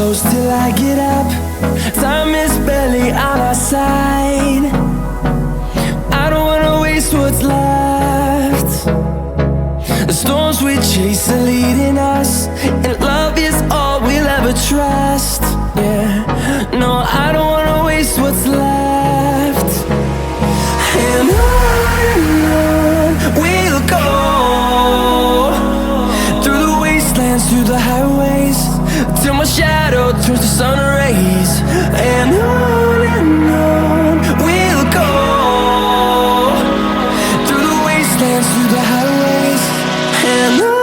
close till I get up. Time is barely on our side. I don't wanna waste what's left. The storms we chase are leading us, and love is all we'll ever trust. Yeah, no, I don't wanna waste what's left. And on we'll go, through the wastelands, through the highways, till my shadow turns to sun rays. And on we'll go, through the wastelands, through the highways, and on.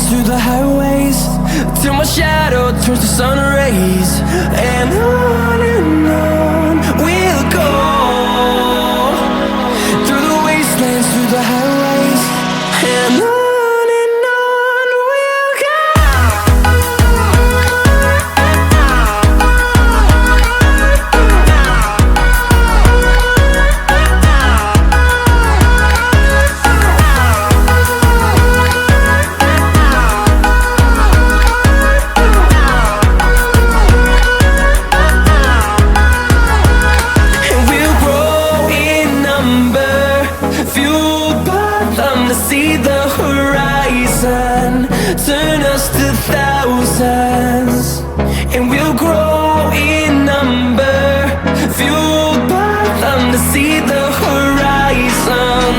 Through the highways, till my shadow turns to sun rays. And on we'll go, through the wastelands, through the highways, and on. See the horizon turn us to thousands, and we'll grow in number, fueled by them. To see the horizon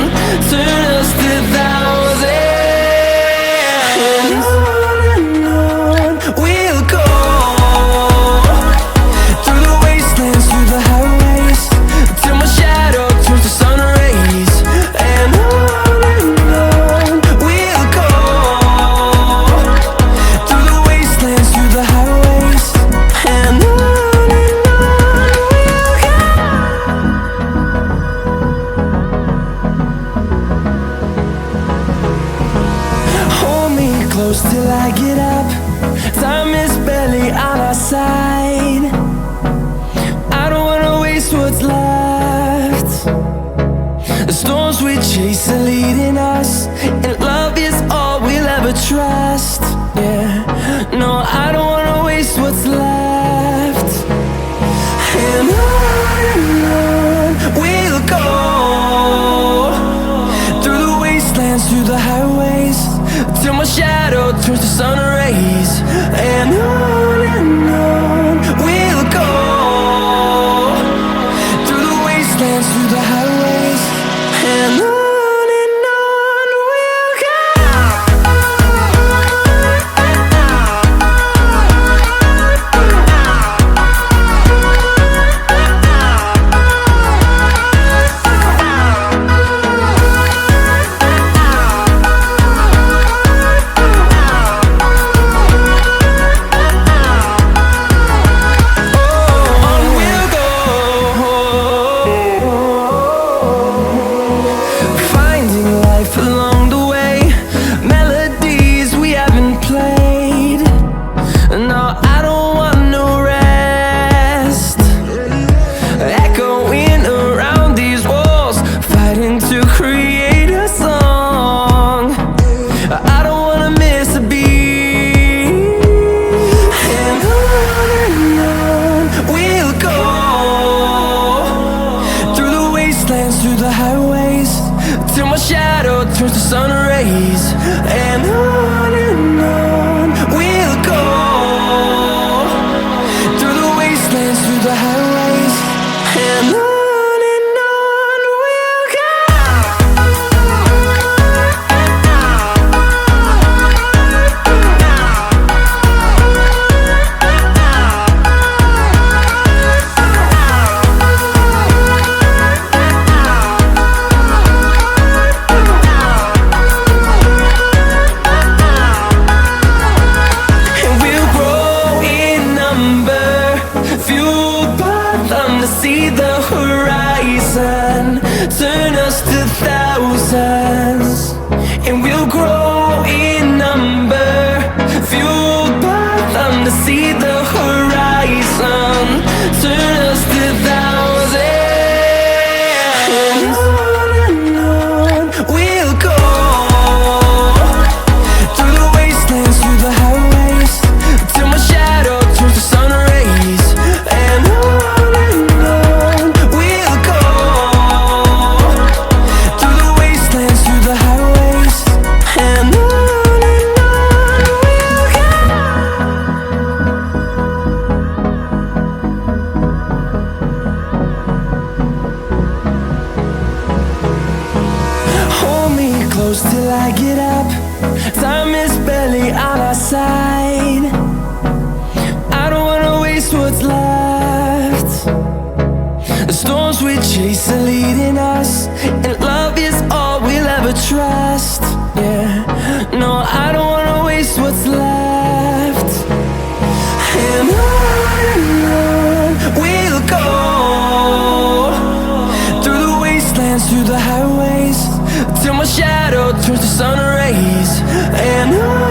turn us to thousands, and on we'll go, through the wastelands, through the highways, till my shadow turns to sun rays. And close till I get up. Time is barely on our side. I don't wanna waste what's left. The storms we chase are leading us, and love is all we'll ever trust. Yeah, no, I don't wanna waste what's left. And on we'll go, through the wastelands, through the highways, till my shadow turns to sun rays. And on we'll go, through the wastelands, through the highways, and on. turns to sun rays, and on we'll go, through the wastelands, through the highways. close till I get up. Time is barely on our side. I don't wanna waste what's left. The storms we chase are leading us, and love is all we'll ever trust. Yeah, no, I don't wanna waste what's left. And on we'll go, through the wastelands, through the highways, till my shadow turns to sun rays. And on